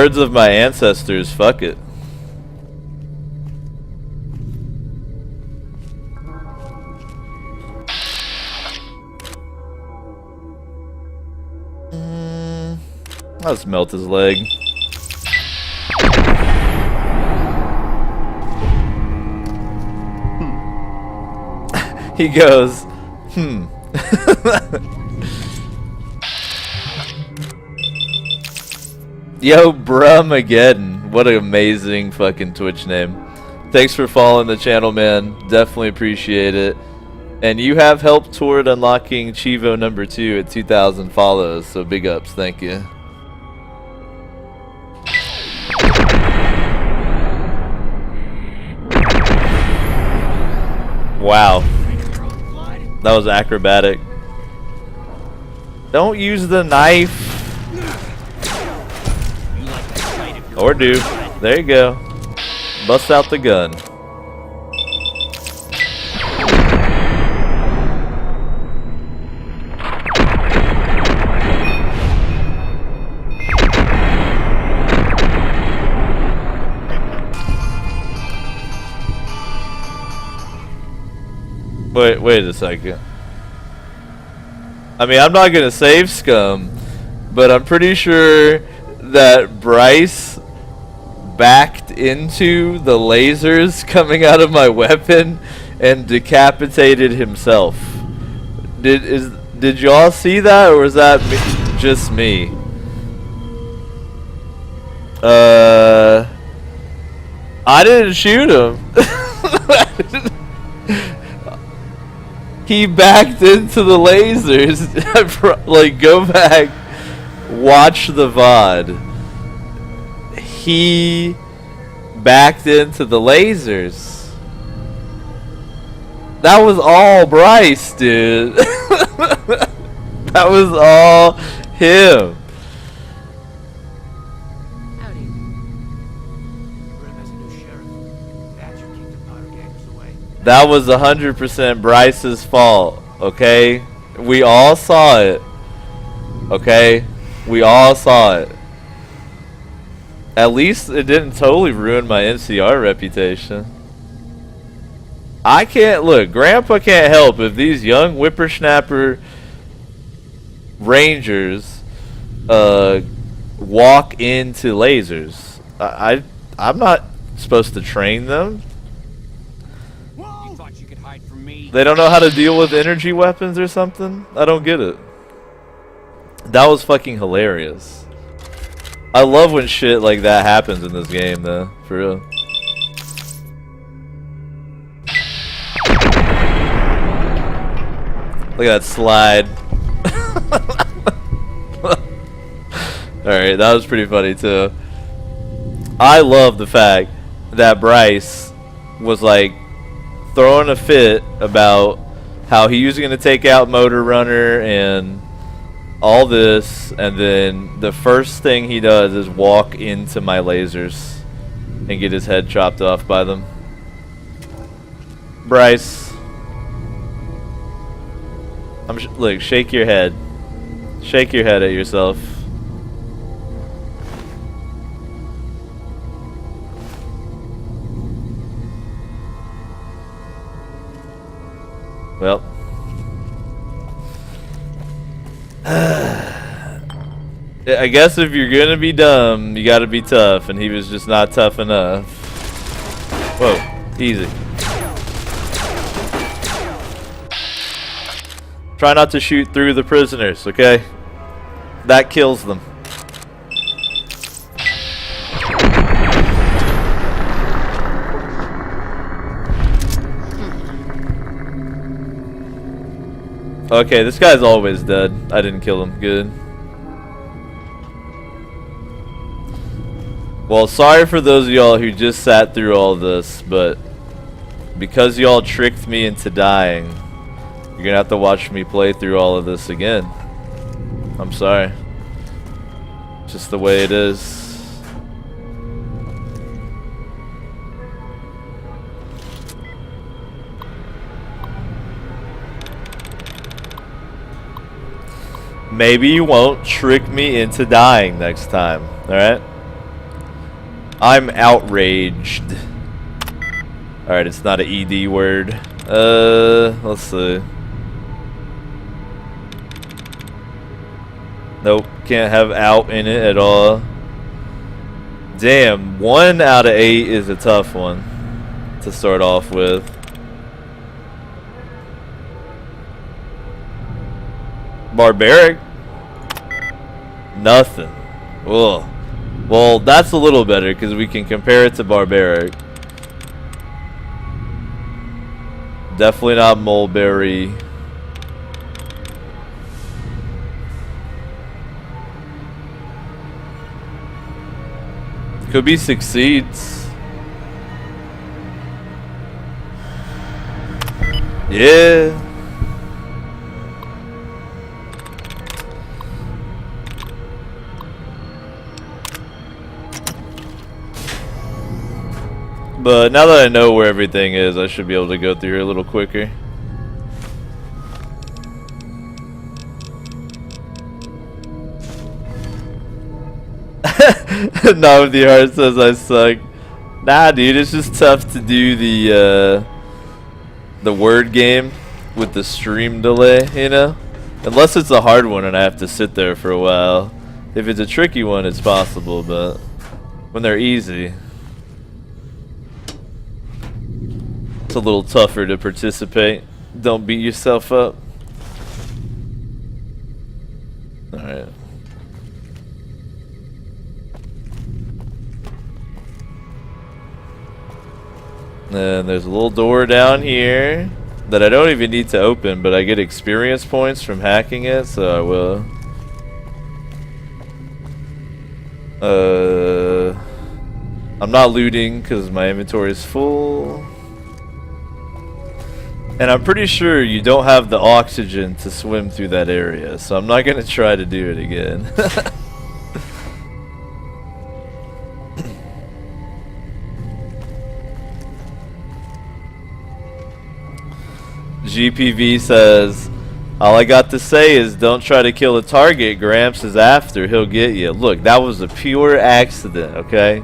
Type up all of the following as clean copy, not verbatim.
words of my ancestors, fuck it. Let's melt his leg. He goes, Yo, Brumageddon. What an amazing fucking Twitch name. Thanks for following the channel, man. Definitely appreciate it. And you have helped toward unlocking Chivo number 2 at 2,000 follows, so big ups, thank you. Wow. That was acrobatic. Don't use the knife. Or do. There you go. Bust out the gun. Wait a second. I mean, I'm not gonna save Scum, but I'm pretty sure that Bryce backed into the lasers coming out of my weapon and decapitated himself. Did y'all see that, or was that just me? I didn't shoot him. He backed into the lasers. Like, go back, watch the VOD. He backed into the lasers. That was all Bryce, dude. That was all him. Howdy. Grim has a new sheriff. Thatcher kicked the powder gangers away. That was 100% Bryce's fault, okay? We all saw it. Okay? We all saw it. At least it didn't totally ruin my NCR reputation. I can't, look, Grandpa can't help if these young whippersnapper rangers walk into lasers. I'm not supposed to train them. They don't know how to deal with energy weapons or something? I don't get it. That was fucking hilarious. I love when shit like that happens in this game, though. For real. Look at that slide. Alright, that was pretty funny, too. I love the fact that Bryce was like throwing a fit about how he was going to take out Motor Runner and all this, and then the first thing he does is walk into my lasers and get his head chopped off by them. Bryce, look, shake your head. Shake your head at yourself. Well, I guess if you're gonna be dumb, you gotta be tough, and he was just not tough enough. Whoa, easy. Try not to shoot through the prisoners, okay? That kills them. Okay, this guy's always dead. I didn't kill him. Good. Well, sorry for those of y'all who just sat through all this, but because y'all tricked me into dying, you're gonna have to watch me play through all of this again. I'm sorry. Just the way it is. Maybe you won't trick me into dying next time, alright? I'm outraged. Alright, it's not an ED word. Let's see. Nope, can't have out in it at all. Damn, 1 out of 8 is a tough one to start off with. Barbaric? Nothing. Ugh. Well, that's a little better because we can compare it to barbaric. Definitely not mulberry. Could be succeeds. Yeah. But now that I know where everything is, I should be able to go through here a little quicker. Not with the heart says I suck. Nah, dude, it's just tough to do the word game with the stream delay, you know? Unless it's a hard one and I have to sit there for a while. If it's a tricky one, it's possible, but when they're easy, it's a little tougher to participate. Don't beat yourself up. Alright. And there's a little door down here that I don't even need to open, but I get experience points from hacking it, so I will. I'm not looting because my inventory is full. And I'm pretty sure you don't have the oxygen to swim through that area, so I'm not going to try to do it again. GPV says, all I got to say is don't try to kill a target. Gramps is after. He'll get you. Look, that was a pure accident, okay?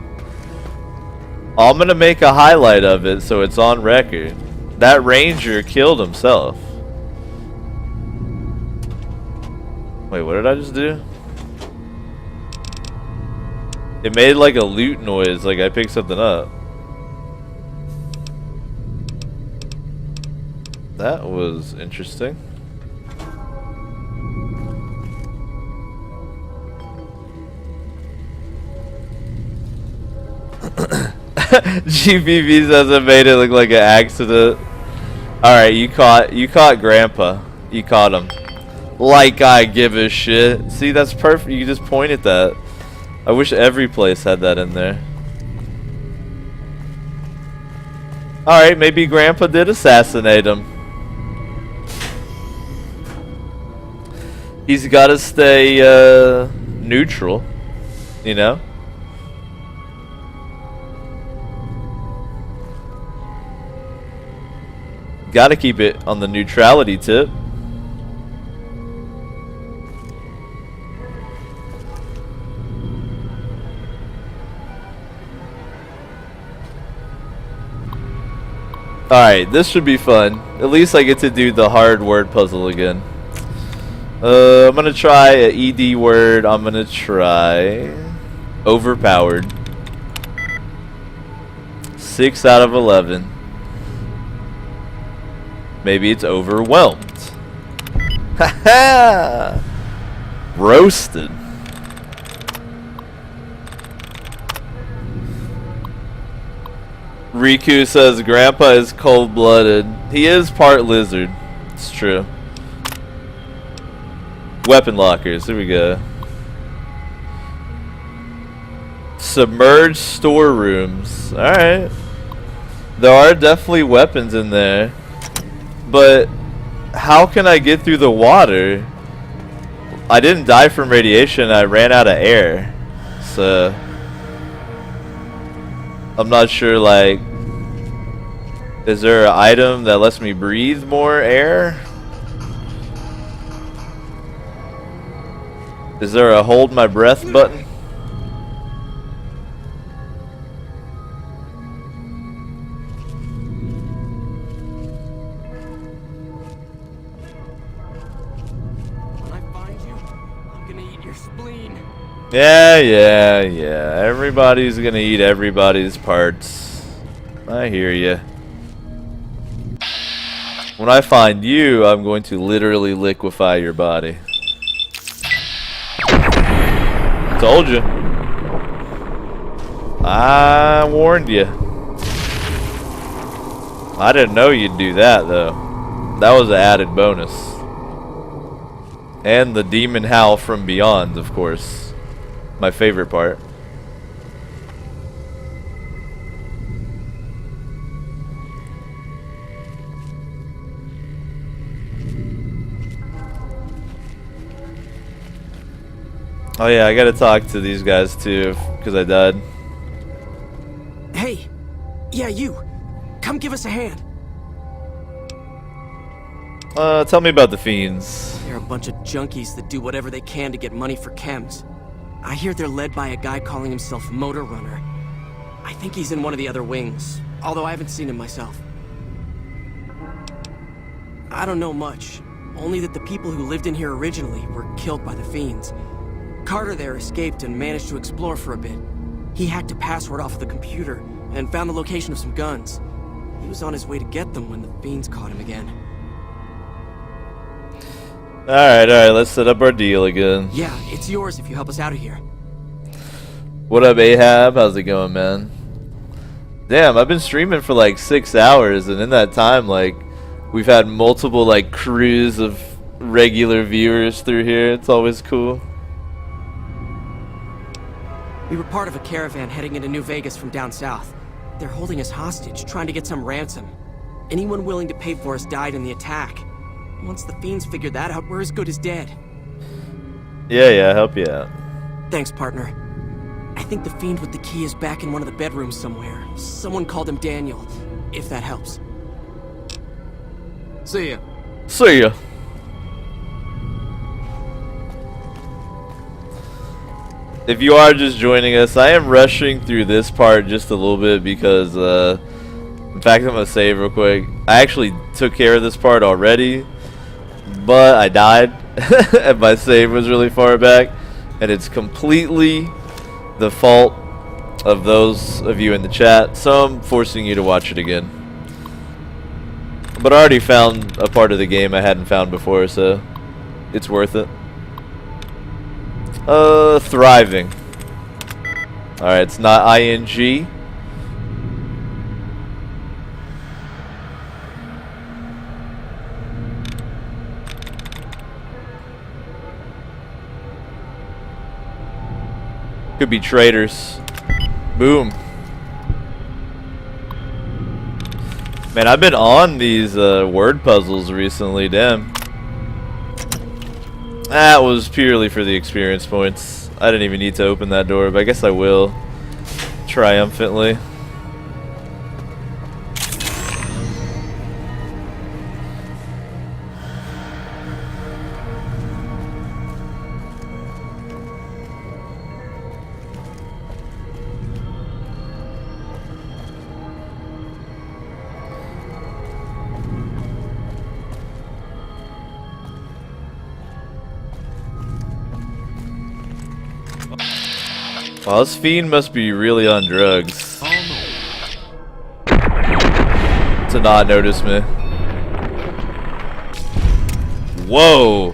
I'm going to make a highlight of it so it's on record. That ranger killed himself. Wait, what did I just do? It made like a loot noise, like I picked something up. That was interesting. GPV says it made it look like an accident. Alright, you caught Grandpa. You caught him. Like I give a shit. See, that's perfect. You just point at that. I wish every place had that in there. Alright, maybe Grandpa did assassinate him. He's gotta stay neutral, you know? Gotta keep it on the neutrality tip. Alright, this should be fun. At least I get to do the hard word puzzle again. I'm gonna try an ED word. I'm gonna try overpowered. 6 out of 11. Maybe it's overwhelmed. Haha! Roasted. Riku says Grandpa is cold-blooded. He is part lizard. It's true. Weapon lockers. Here we go. Submerged storerooms. Alright. There are definitely weapons in there. But how can I get through the water? I didn't die from radiation. I ran out of air. So I'm not sure, like, is there an item that lets me breathe more air? Is there a hold my breath button? Yeah. Everybody's gonna eat everybody's parts. I hear you. When I find you, I'm going to literally liquefy your body. Told you. I warned you. I didn't know you'd do that, though. That was an added bonus. And the demon howl from beyond, of course. My favorite part. Oh yeah, I gotta talk to these guys too, because I died. Hey! Yeah, you! Come give us a hand! Tell me about the fiends. They're a bunch of junkies that do whatever they can to get money for chems. I hear they're led by a guy calling himself Motor Runner. I think he's in one of the other wings, although I haven't seen him myself. I don't know much, only that the people who lived in here originally were killed by the fiends. Carter there escaped and managed to explore for a bit. He hacked a password off of the computer and found the location of some guns. He was on his way to get them when the fiends caught him again. Alright, let's set up our deal again. Yeah, it's yours if you help us out of here. What up, Ahab? How's it going, man? Damn, I've been streaming for like 6 hours, and in that time, like, we've had multiple, like, crews of regular viewers through here. It's always cool. We were part of a caravan heading into New Vegas from down south. They're holding us hostage, trying to get some ransom. Anyone willing to pay for us died in the attack. Once the fiends figured that out, we're as good as dead. Yeah, help you out. Thanks, partner. I think the fiend with the key is back in one of the bedrooms somewhere. Someone called him Daniel, if that helps. See ya. See ya. If you are just joining us, I am rushing through this part just a little bit because, in fact, I'm going to save real quick. I actually took care of this part already, but I died, and my save was really far back, and it's completely the fault of those of you in the chat, so I'm forcing you to watch it again. But I already found a part of the game I hadn't found before, so it's worth it. Thriving. Alright, it's not ING. Could be traitors. Boom. Man, I've been on these word puzzles recently, damn. That was purely for the experience points. I didn't even need to open that door, but I guess I will. Triumphantly. Well, this fiend must be really on drugs to not notice me. Whoa!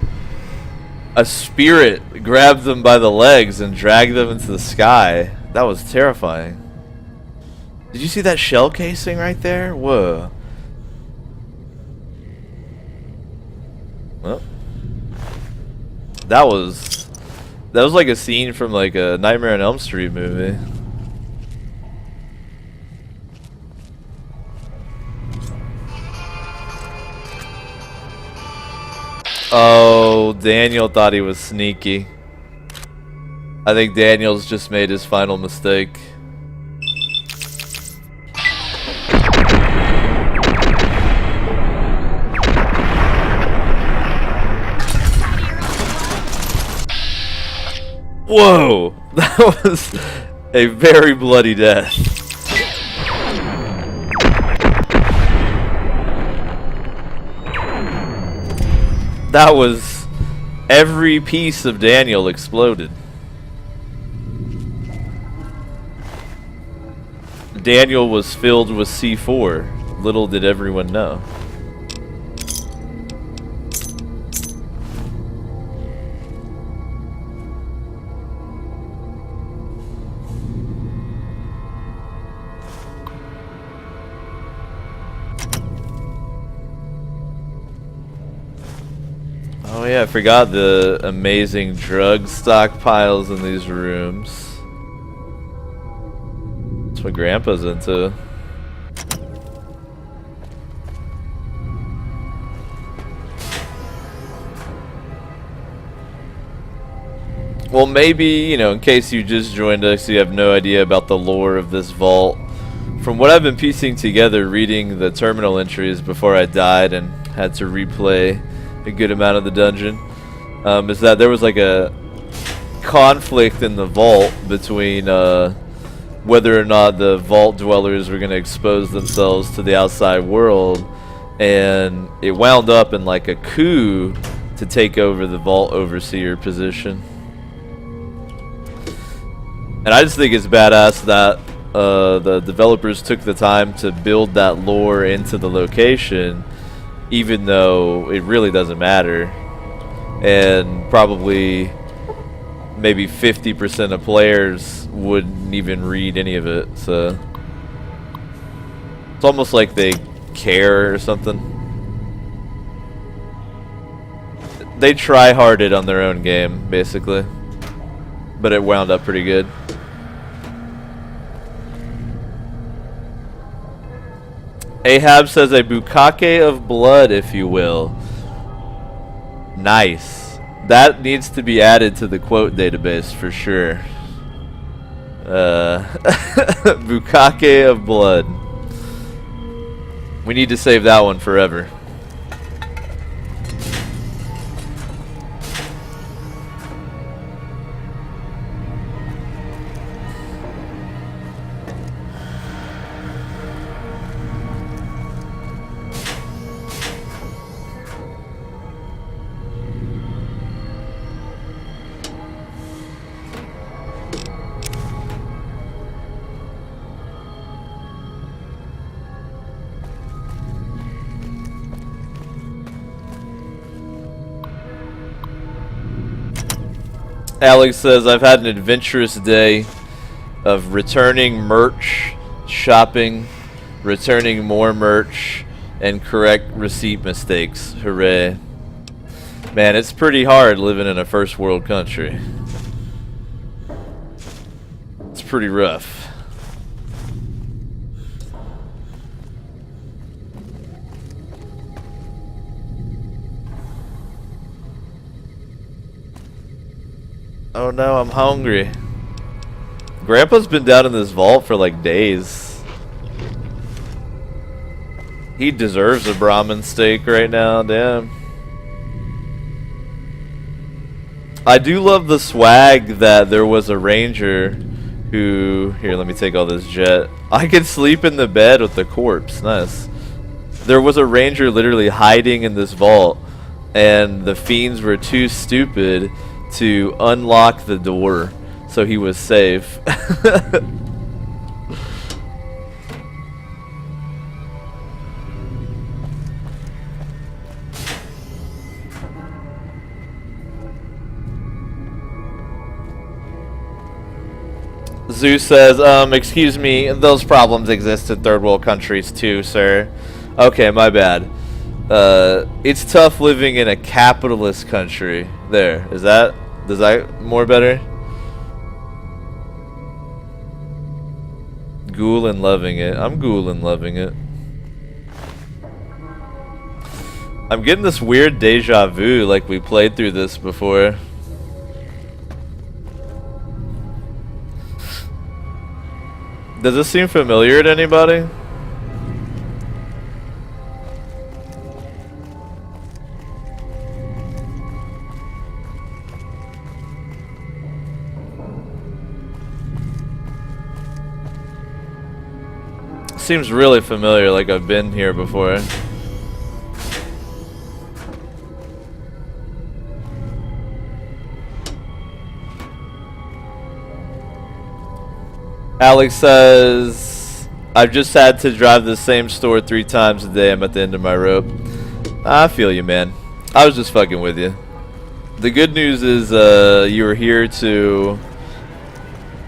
A spirit grabbed them by the legs and dragged them into the sky. That was terrifying. Did you see that shell casing right there? Whoa. Well, that was like a scene from like a Nightmare on Elm Street movie. Oh, Daniel thought he was sneaky. I think Daniel's just made his final mistake. Whoa! That was a very bloody death. That was... every piece of Daniel exploded. Daniel was filled with C4. Little did everyone know. Oh yeah, I forgot the amazing drug stockpiles in these rooms. That's what Grandpa's into. Well, maybe, you know, in case you just joined us, you have no idea about the lore of this vault. From what I've been piecing together, reading the terminal entries before I died and had to replay a good amount of the dungeon, is that there was like a conflict in the vault between whether or not the vault dwellers were going to expose themselves to the outside world, and it wound up in like a coup to take over the vault overseer position. And I just think it's badass that the developers took the time to build that lore into the location, even though it really doesn't matter, and probably maybe 50% of players wouldn't even read any of it. So it's almost like they care or something. They try-harded on their own game, basically, but it wound up pretty good. Ahab says a bukkake of blood, if you will. Nice. That needs to be added to the quote database for sure. Bukkake of blood. We need to save that one forever. Alex says, I've had an adventurous day of returning merch, shopping, returning more merch, and correct receipt mistakes. Hooray. Man, it's pretty hard living in a first world country. It's pretty rough. Oh no, I'm hungry. Grandpa's been down in this vault for like days. He deserves a Brahmin steak right now, damn. I do love the swag that there was a ranger who... Here, let me take all this jet. I could sleep in the bed with the corpse, nice. There was a ranger literally hiding in this vault, and the fiends were too stupid to unlock the door, so he was safe. Zeus says, excuse me, those problems exist in third world countries too, sir. Okay, my bad. It's tough living in a capitalist country. There, does that more better? Ghoul loving it. I'm ghoul loving it. I'm getting this weird deja vu, like we played through this before. Does this seem familiar to anybody? Seems really familiar, like I've been here before. Alex says, I've just had to drive the same store 3 times a day. I'm at the end of my rope. I feel you, man. I was just fucking with you. The good news is you were here to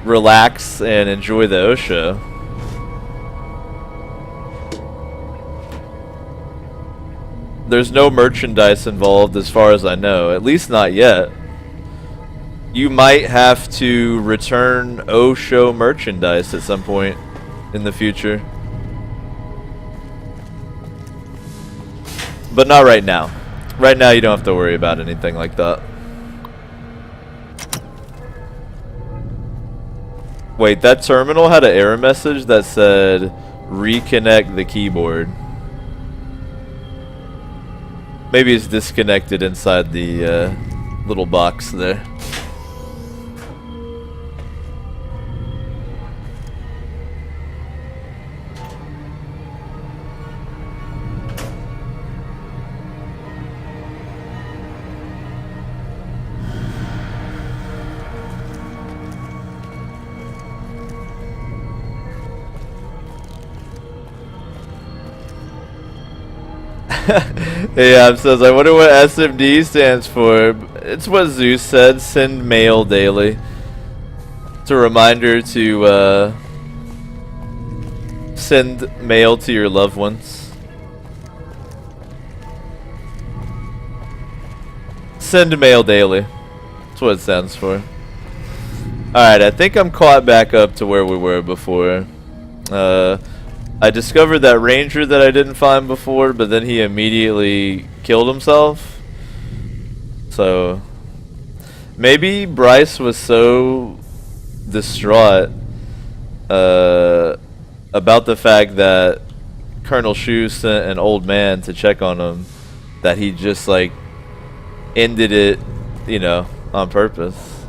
relax and enjoy the Osho. There's no merchandise involved as far as I know, at least not yet. You might have to return Osho merchandise at some point in the future. But not right now. Right now you don't have to worry about anything like that. Wait, that terminal had an error message that said reconnect the keyboard. Maybe it's disconnected inside the little box there. Yeah, it says, I wonder what SMD stands for. It's what Zeus said, send mail daily. It's a reminder to send mail to your loved ones. Send mail daily. That's what it stands for. Alright, I think I'm caught back up to where we were before. I discovered that ranger that I didn't find before, but then he immediately killed himself. So maybe Bryce was so distraught about the fact that Colonel Shu sent an old man to check on him that he just like ended it, you know, on purpose.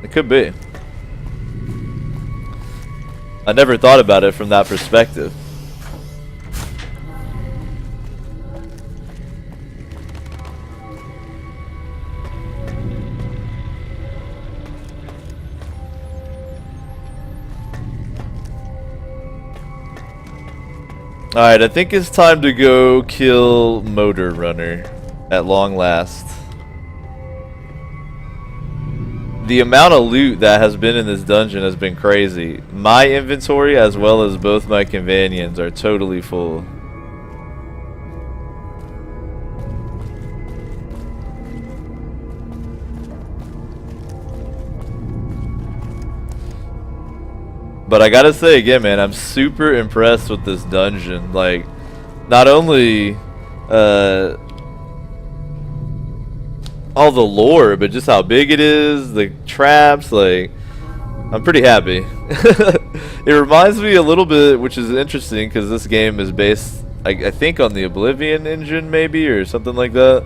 It could be. I never thought about it from that perspective. Alright, I think it's time to go kill Motor Runner at long last. The amount of loot that has been in this dungeon has been crazy. My inventory as well as both my companions are totally full. But I gotta say again, man, I'm super impressed with this dungeon. Like, not only all the lore, but just how big it is, the traps, like, I'm pretty happy. It reminds me a little bit, which is interesting, because this game is based, I think, on the Oblivion engine, maybe, or something like that.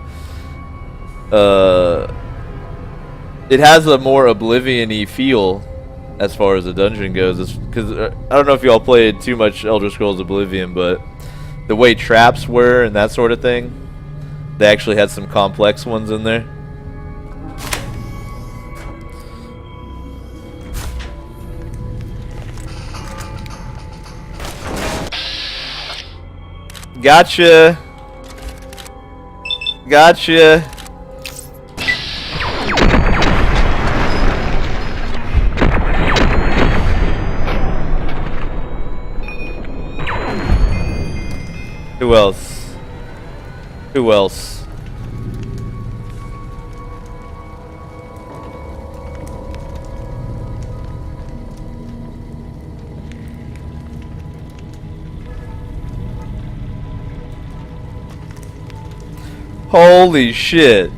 It has a more Oblivion-y feel as far as the dungeon goes, because I don't know if y'all played too much Elder Scrolls Oblivion, but the way traps were and that sort of thing, they actually had some complex ones in there. Gotcha. Gotcha. Who else? Who else? Holy shit.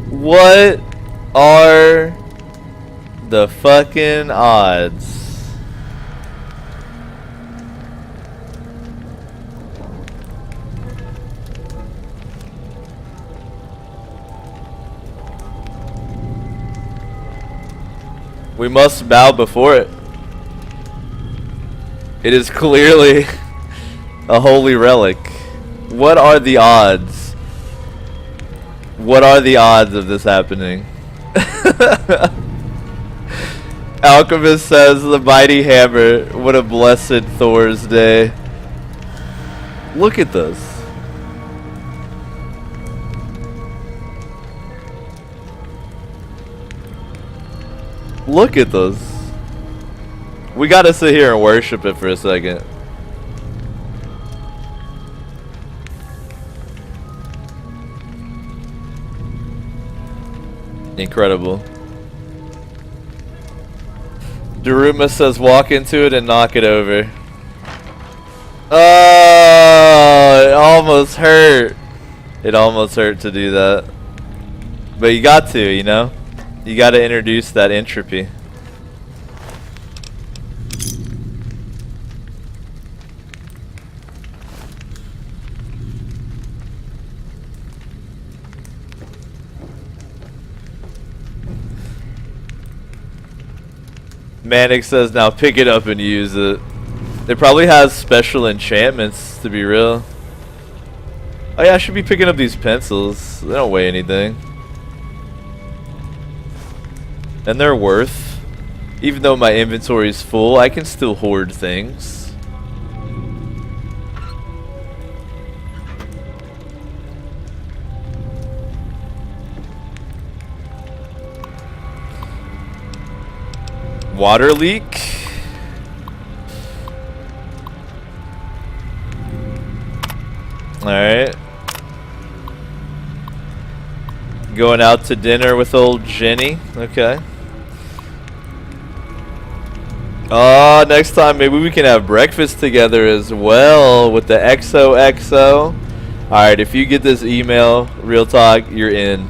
What are the fucking odds? We must bow before it. It is clearly a holy relic. What are the odds? What are the odds of this happening? Alchemist says the mighty hammer. What a blessed Thor's day. Look at this. Look at this. We gotta sit here and worship it for a second. Incredible. Daruma says walk into it and knock it over. Oh, it almost hurt. It almost hurt to do that. But you got to, you know? You got to introduce that entropy. Manic says now pick it up and use it. It probably has special enchantments, to be real. Oh yeah, I should be picking up these pencils. They don't weigh anything. And they're worth. Even though my inventory is full, I can still hoard things. Water leak. Alright. Going out to dinner with old Jenny. Okay. Oh, next time maybe we can have breakfast together as well with the XOXO. Alright, if you get this email, real talk, you're in.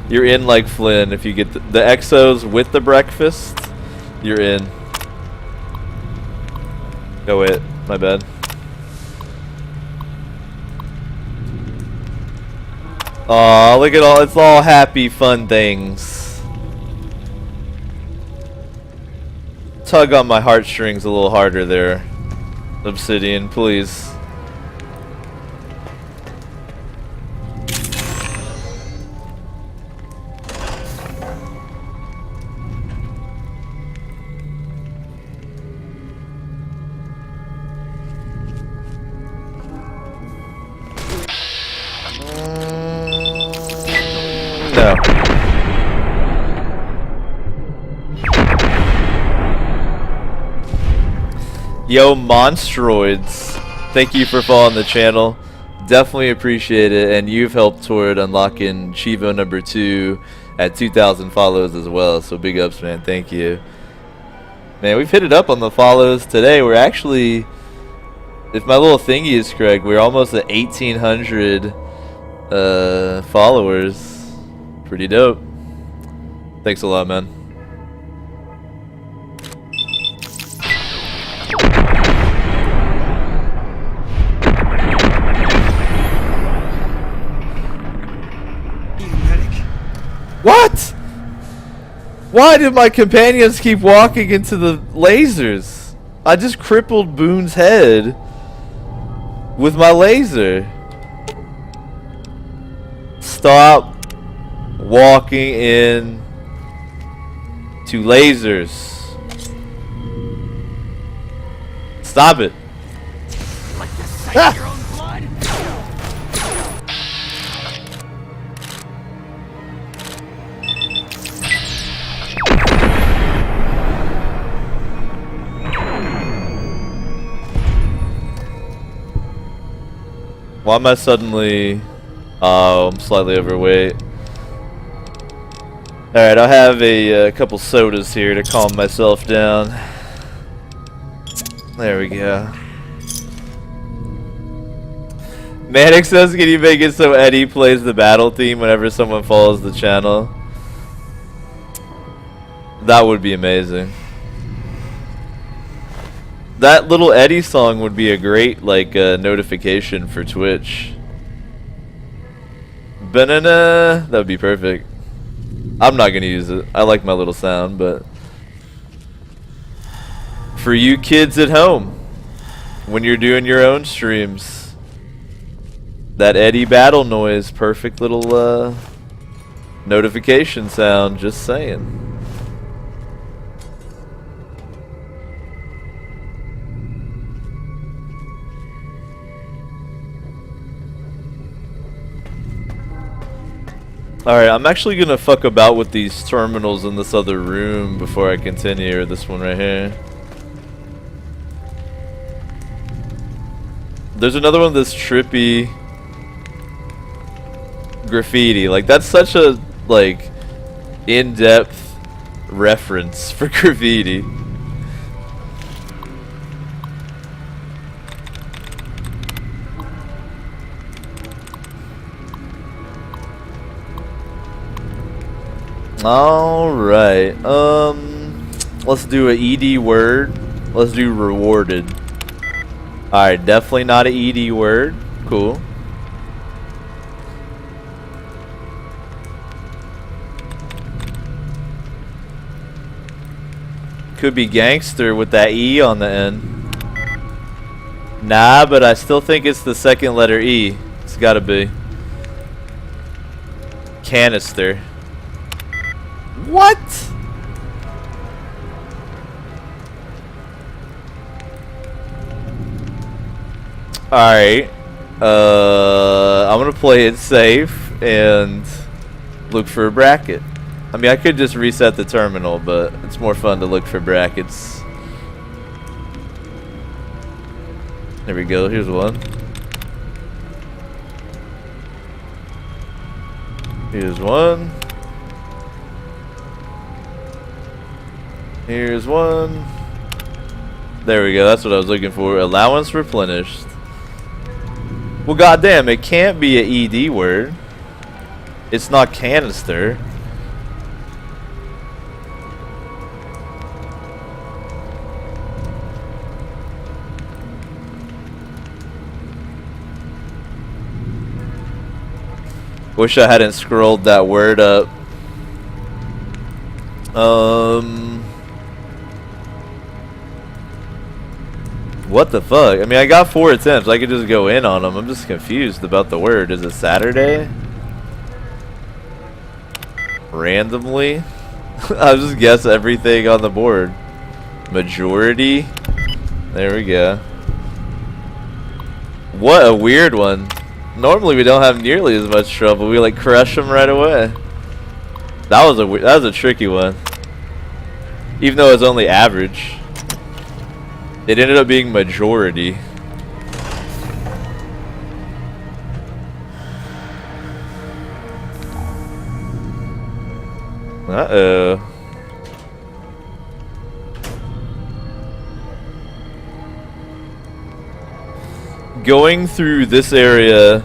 You're in like Flynn. If you get the XOs with the breakfast, you're in. Oh wait, my bad. Aw, look at all, it's all happy, fun things. Tug on my heartstrings a little harder there, Obsidian, please. No. Yo, Monstroids, thank you for following the channel. Definitely appreciate it, and you've helped toward unlocking Chivo number 2 at 2,000 follows as well, so big ups, man. Thank you. Man, we've hit it up on the follows today. We're actually, if my little thingy is correct, we're almost at 1,800 followers. Pretty dope. Thanks a lot, man. What? Why did my companions keep walking into the lasers? I just crippled Boone's head with my laser. Stop walking in to lasers. Stop it. Like the sight of your own blood? Why am I suddenly... Oh, I'm slightly overweight. Alright, I'll have a couple sodas here to calm myself down. There we go. Manic says, can you make it so Eddie plays the battle theme whenever someone follows the channel? That would be amazing. That little Eddie song would be a great, like, notification for Twitch. Banana, that would be perfect. I'm not gonna use it. I like my little sound, but for you kids at home, when you're doing your own streams, that Eddie battle noise, perfect little notification sound. Just saying. Alright, I'm actually gonna fuck about with these terminals in this other room before I continue, or this one right here. There's another one of this trippy graffiti. Like, that's such a, like, in-depth reference for graffiti. Alright, let's do a ED word. Let's do rewarded. Alright, definitely not an ED word. Cool. Could be gangster with that E on the end. Nah, but I still think it's the second letter E. It's gotta be. Canister. What? Alright. I'm gonna play it safe and look for a bracket. I mean, I could just reset the terminal, but it's more fun to look for brackets. There we go, here's one. Here's one. Here's one. There we go, that's what I was looking for. Allowance replenished. Well, goddamn, it can't be an ED word. It's not canister. Wish I hadn't scrolled that word up. What the fuck? I mean, I got 4 attempts. I could just go in on them. I'm just confused about the word. Is it Saturday? Randomly? I'll just guess everything on the board. Majority? There we go. What a weird one. Normally we don't have nearly as much trouble. We like crush them right away. That was a tricky one. Even though it's only average. It ended up being majority. Uh-oh. Going through this area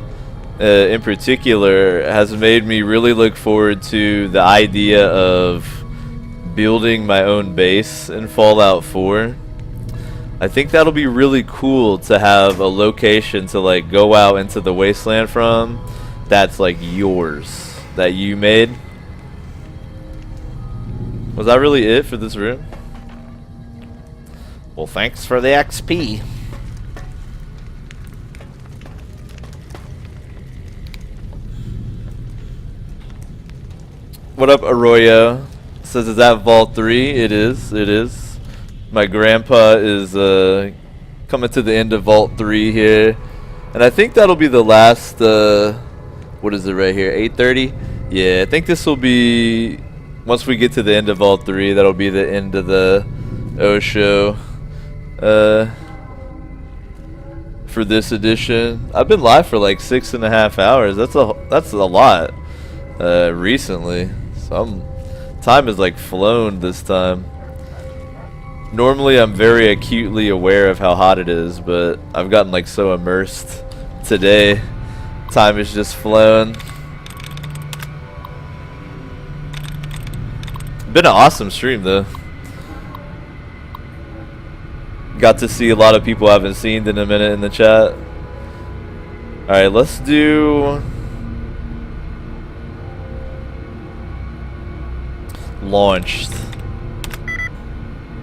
in particular has made me really look forward to the idea of building my own base in Fallout 4. I think that'll be really cool to have a location to like go out into the wasteland from that's like yours, that you made. Was that really it for this room? Well, thanks for the XP. What up, Arroyo? Says, is that Vault 3? It is. It is. My grandpa is coming to the end of Vault 3 here. And I think that'll be the last, what is it right here? 8:30? Yeah, I think this will be, once we get to the end of Vault 3, that'll be the end of the show. For this edition. I've been live for like 6.5 hours. That's a lot. Recently. Time has like flown this time. Normally I'm very acutely aware of how hot it is, but I've gotten like so immersed today. Time is just flown. Been an awesome stream though. Got to see a lot of people I haven't seen in a minute in the chat. Alright, let's do launched.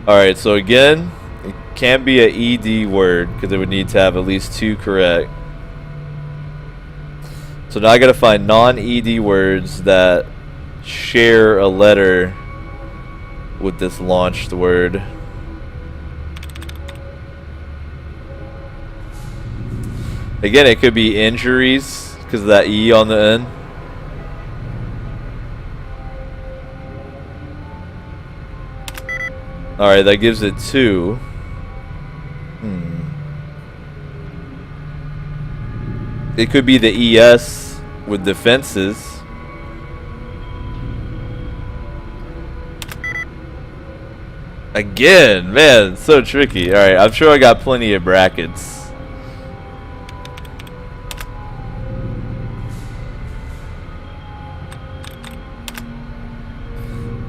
Alright, so again, it can't be an ED word because it would need to have at least 2 correct. So now I gotta find non-ED words that share a letter with this launched word. Again, it could be injuries because of that E on the end. Alright, that gives it 2. It could be the ES with defenses. Again, man, so tricky. Alright, I'm sure I got plenty of brackets.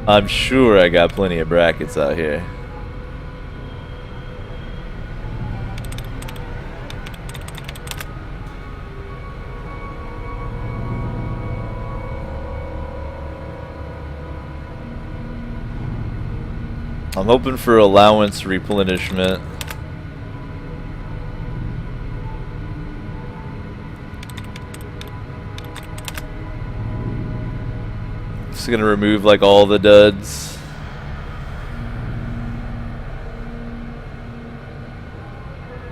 I'm sure I got plenty of brackets out here. I'm hoping for allowance replenishment. Just gonna remove like all the duds.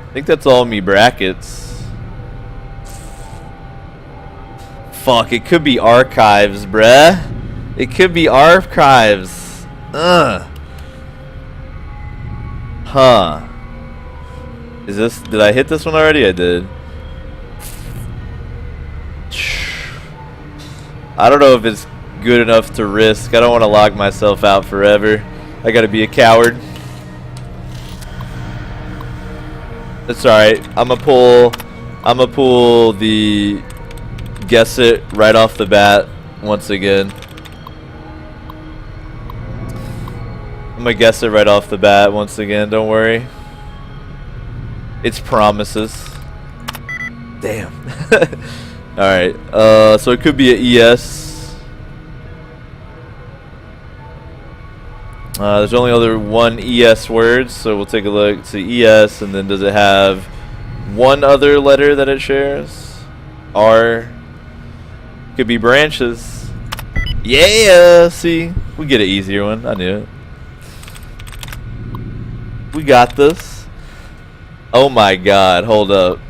I think that's all me brackets. Fuck, it could be archives, bruh. It could be archives. Ugh. Huh. Is this... Did I hit this one already? I did. I don't know if it's good enough to risk. I don't want to log myself out forever. I gotta be a coward. That's alright. I'ma pull the... Guess it right off the bat once again. I'm gonna guess it right off the bat once again, don't worry. It's promises. Damn. Alright, so it could be an ES. There's only other one ES word, so we'll take a look. It's the ES, and then does it have one other letter that it shares? R. Could be branches. Yeah, see? We get an easier one, I knew it. We got this. Oh my god, hold up.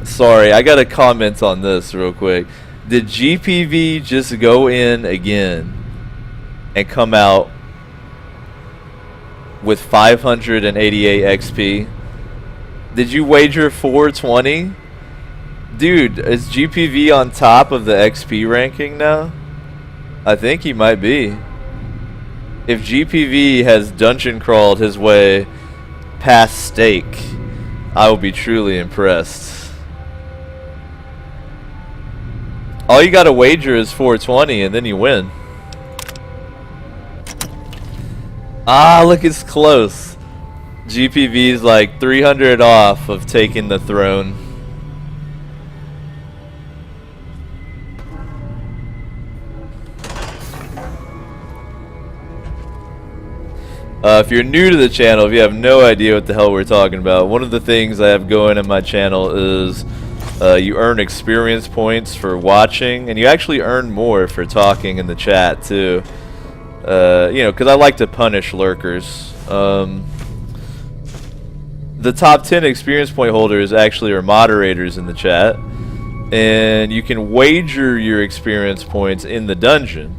Sorry, I gotta comment on this real quick. Did GPV just go in again and come out with 588 XP? Did you wager 420? Dude, is GPV on top of the XP ranking now? I think he might be. If GPV has dungeon crawled his way past stake, I will be truly impressed. All you gotta wager is 420 and then you win. Ah, look, it's close. GPV's like 300 off of taking the throne. If you're new to the channel, if you have no idea what the hell we're talking about, one of the things I have going in my channel is you earn experience points for watching, and you actually earn more for talking in the chat too. You know, because I like to punish lurkers. The top 10 experience point holders actually are moderators in the chat, and you can wager your experience points in the dungeon.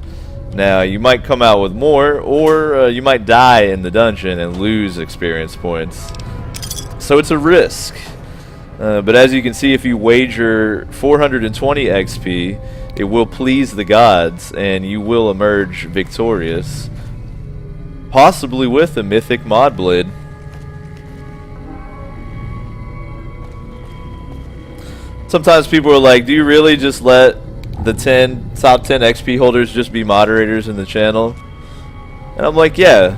Now, you might come out with more, or you might die in the dungeon and lose experience points. So it's a risk. But as you can see, if you wager 420 XP, it will please the gods, and you will emerge victorious. Possibly with a mythic mod blade. Sometimes people are like, do you really just let the top 10 XP holders just be moderators in the channel? And I'm like, yeah,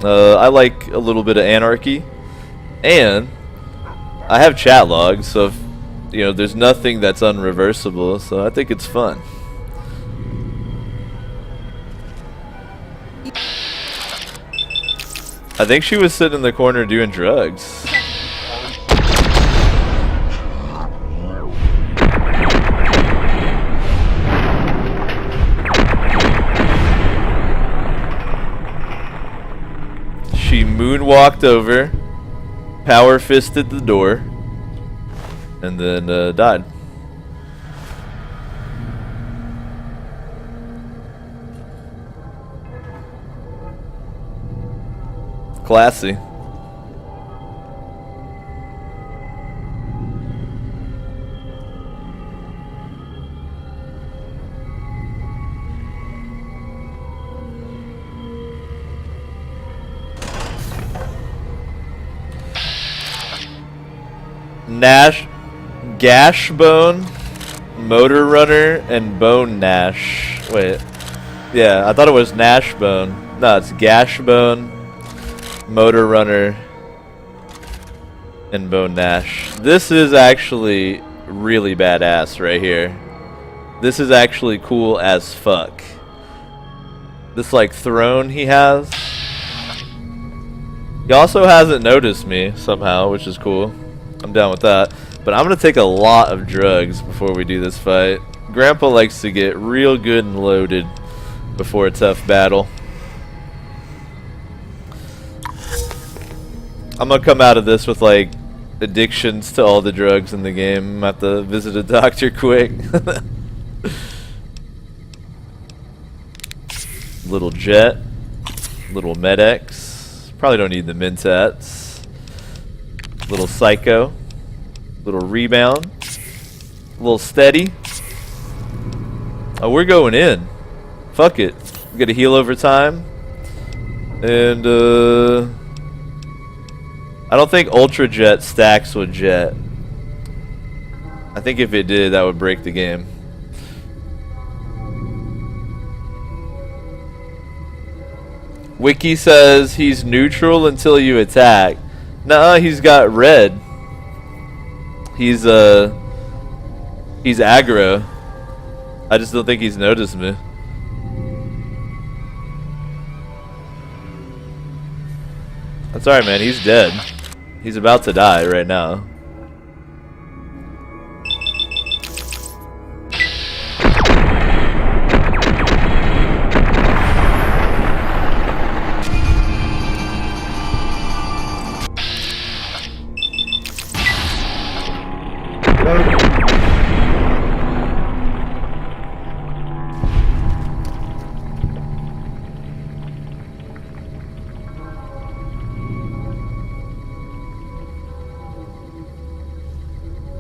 I like a little bit of anarchy, and I have chat logs, so if, you know, there's nothing that's unreversible, so I think it's fun. I think she was sitting in the corner doing drugs. She moonwalked over, power fisted the door, and then died. classy. Gash Bone, Motor Runner, and Bone Nash. Wait. Yeah, I thought it was Nash Bone. No, it's Gash Bone, Motor Runner, and Bone Nash. This is actually really badass right here. This is actually cool as fuck. This like throne he has. He also hasn't noticed me somehow, which is cool. I'm down with that. But I'm gonna take a lot of drugs before we do this fight. Grandpa likes to get real good and loaded before a tough battle. I'm gonna come out of this with like addictions to all the drugs in the game. I'm gonna have to visit a doctor quick. Little jet, little Med-X. Probably don't need the Mentats. Little Psycho, little Rebound, little Steady. Oh, we're going in. Fuck it. We gotta heal over time. And I don't think Ultra Jet stacks with Jet. I think if it did, that would break the game. Wiki says he's neutral until you attack. Nuh-uh, he's got red. He's aggro. I just don't think he's noticed me. That's alright, man. He's dead. He's about to die right now.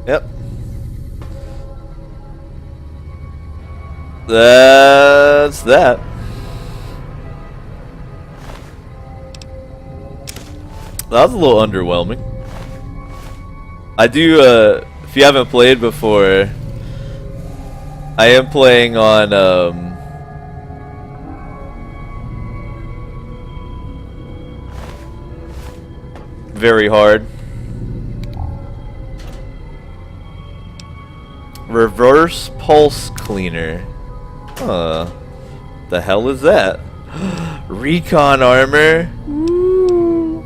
Yep. That's that. That was a little underwhelming. I do, if you haven't played before, I am playing on, very hard. Reverse pulse cleaner. The hell is that? Recon armor. Ooh.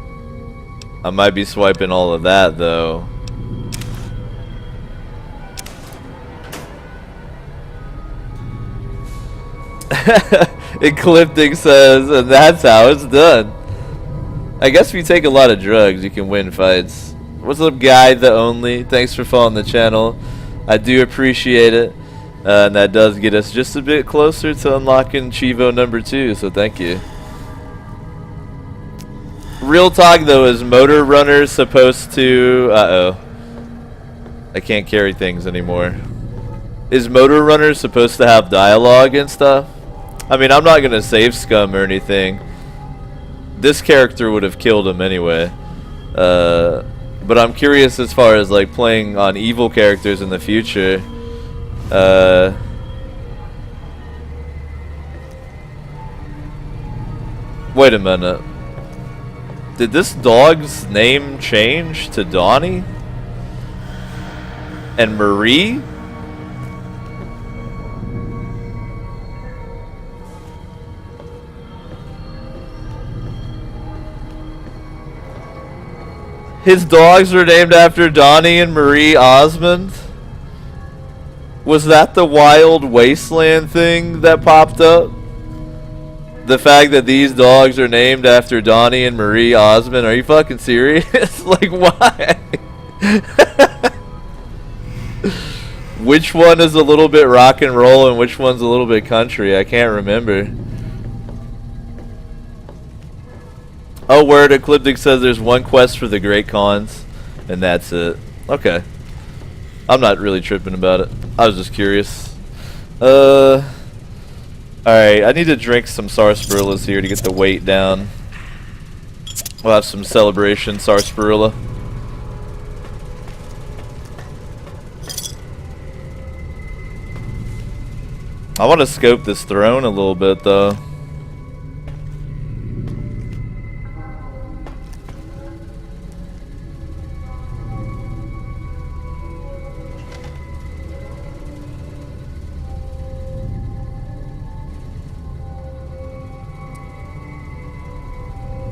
I might be swiping all of that though. Ecliptic says, and that's how it's done. I guess if you take a lot of drugs, you can win fights. What's up, Guy the Only? Thanks for following the channel. I do appreciate it, and that does get us just a bit closer to unlocking Chivo number 2, so thank you. Real talk though, is Motor Runner supposed to... Uh-oh. I can't carry things anymore. Is Motor Runner supposed to have dialogue and stuff? I mean, I'm not going to save Scum or anything. This character would have killed him anyway. But I'm curious as far as like playing on evil characters in the future. Wait a minute. Did this dog's name change to Donnie? And Marie? His dogs were named after Donnie and Marie Osmond? Was that the Wild Wasteland thing that popped up? The fact that these dogs are named after Donnie and Marie Osmond? Are you fucking serious? Like, why? Which one is a little bit rock and roll and which one's a little bit country? I can't remember. Oh, word, Ecliptic says there's one quest for the Great Khans, and that's it. Okay. I'm not really tripping about it. I was just curious. Alright, I need to drink some sarsaparillas here to get the weight down. We'll have some celebration sarsaparilla. I want to scope this throne a little bit, though.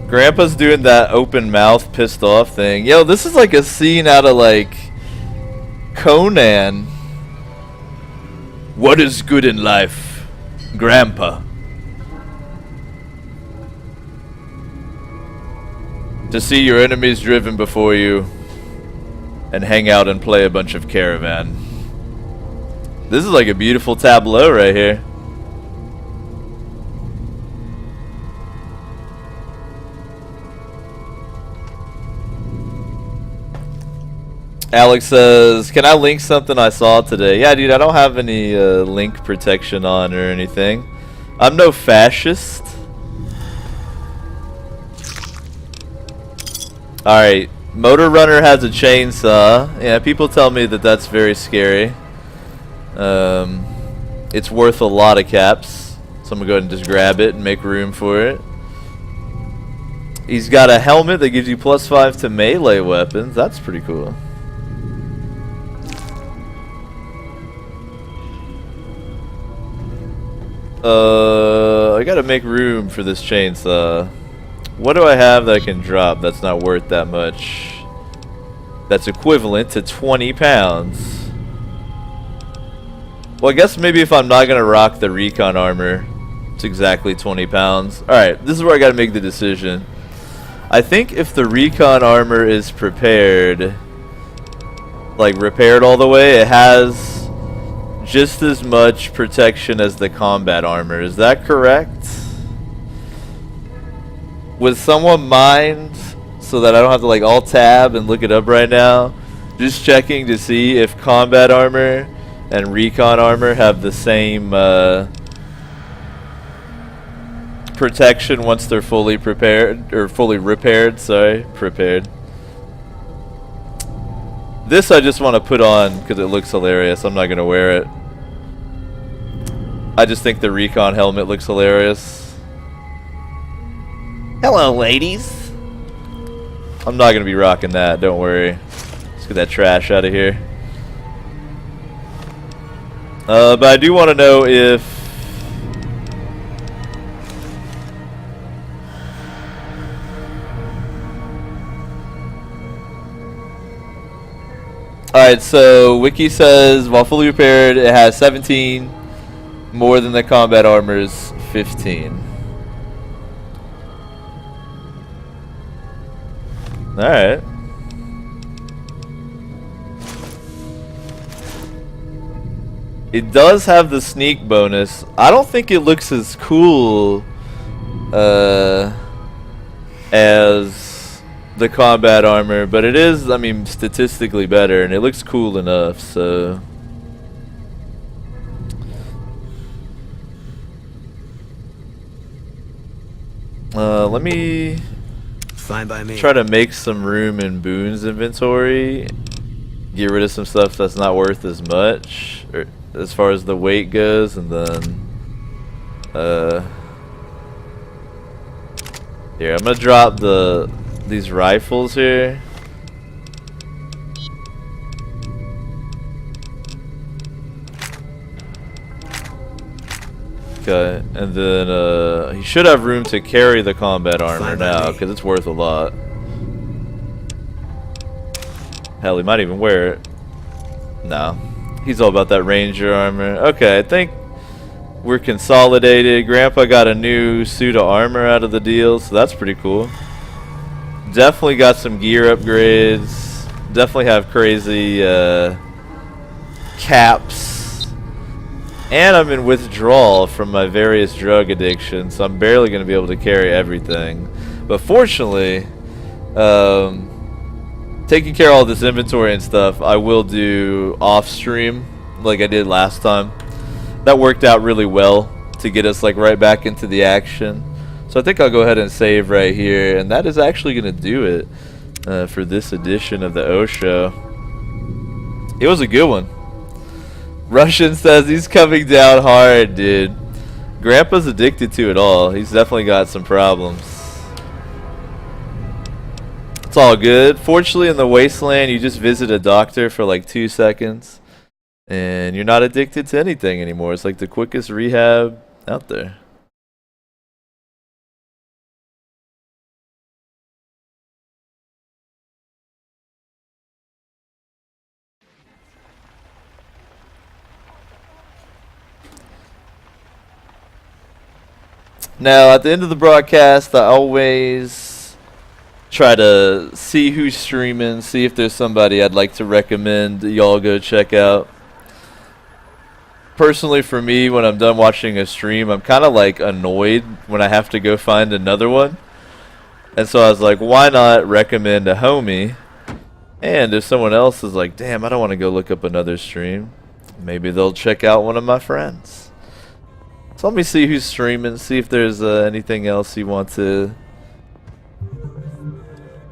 Grandpa's doing that open mouth pissed off thing. Yo, this is like a scene out of like Conan. What is good in life, Grandpa? To see your enemies driven before you and hang out and play a bunch of Caravan. This is like a beautiful tableau right here. Alex says, can I link something I saw today? Yeah, dude, I don't have any link protection on or anything. I'm no fascist. Alright, Motor Runner has a chainsaw. Yeah, people tell me that that's very scary. It's worth a lot of caps. So I'm going to go ahead and just grab it and make room for it. He's got a helmet that gives you +5 to melee weapons. That's pretty cool. I gotta make room for this chainsaw. What do I have that I can drop that's not worth that much? That's equivalent to 20 pounds. Well, I guess maybe if I'm not gonna rock the recon armor, it's exactly 20 pounds. Alright, this is where I gotta make the decision. I think if the recon armor is prepared, like repaired all the way, it has just as much protection as the combat armor. Is that correct? Would someone mind, so that I don't have to like alt tab and look it up right now, just checking to see if combat armor and recon armor have the same protection once they're fully prepared, or fully repaired, sorry, prepared. This I just want to put on because it looks hilarious. I'm not going to wear it. I just think the recon helmet looks hilarious. Hello, ladies. I'm not going to be rocking that, don't worry. Let's get that trash out of here. But I do want to know if... Alright, so Wiki says, while fully repaired, it has 17 more than the combat armor's 15. Alright. It does have the sneak bonus. I don't think it looks as cool as the combat armor, but it is, I mean, statistically better, and it looks cool enough, so... let me Fine by me. try to make some room in Boone's inventory. Get rid of some stuff that's not worth as much, or as far as the weight goes, and then... here, I'm gonna drop these rifles here. Okay, and then he should have room to carry the combat armor now, because it's worth a lot. Hell, he might even wear it. No, he's all about that ranger armor. Okay, I think we're consolidated. Grandpa got a new suit of armor out of the deal, so that's pretty cool. Definitely got some gear upgrades. Definitely have crazy caps. And I'm in withdrawal from my various drug addictions, so I'm barely going to be able to carry everything. But fortunately, taking care of all this inventory and stuff, I will do off stream like I did last time. That worked out really well to get us like right back into the action. So I think I'll go ahead and save right here, and that is actually going to do it for this edition of the O Show. It was a good one. Russian says he's coming down hard, dude. Grandpa's addicted to it all. He's definitely got some problems. It's all good. Fortunately, in the wasteland, you just visit a doctor for like 2 seconds, and you're not addicted to anything anymore. It's like the quickest rehab out there. Now, at the end of the broadcast, I always try to see who's streaming, see if there's somebody I'd like to recommend y'all go check out. Personally, for me, when I'm done watching a stream, I'm kind of like annoyed when I have to go find another one. And so I was like, why not recommend a homie? And if someone else is like, damn, I don't want to go look up another stream, maybe they'll check out one of my friends. So let me see who's streaming, see if there's anything else you want to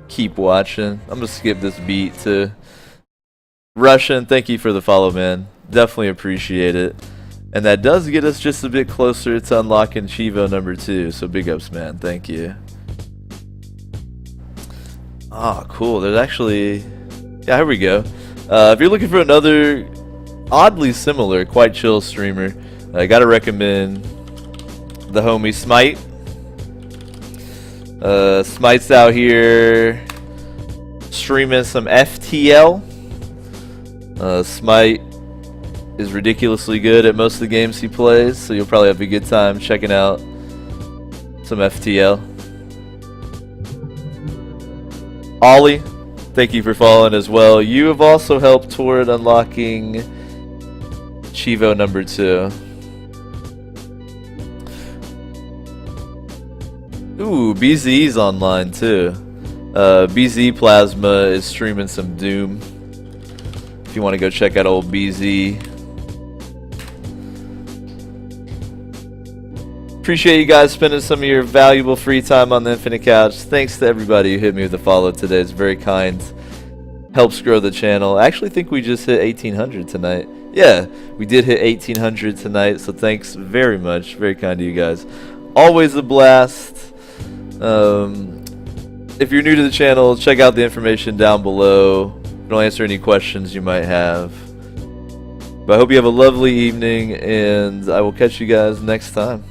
keep watching. I'm going to skip this beat to Russian. Thank you for the follow, man. Definitely appreciate it. And that does get us just a bit closer to unlocking Chivo number 2. So big ups, man. Thank you. Ah, cool. There's actually... Yeah, here we go. If you're looking for another oddly similar, quite chill streamer, I gotta recommend the homie Smite. Smite's out here streaming some FTL. Smite is ridiculously good at most of the games he plays, so you'll probably have a good time checking out some FTL. Ollie, thank you for following as well. You have also helped toward unlocking Chivo number 2. Ooh, BZ's online too. BZ Plasma is streaming some Doom. If you want to go check out old BZ. Appreciate you guys spending some of your valuable free time on the Infinite Couch. Thanks to everybody who hit me with a follow today. It's very kind. Helps grow the channel. I actually think we just hit 1800 tonight. Yeah, we did hit 1800 tonight, so thanks very much. Very kind to you guys. Always a blast. If you're new to the channel, check out the information down below. It'll answer any questions you might have. But I hope you have a lovely evening, and I will catch you guys next time.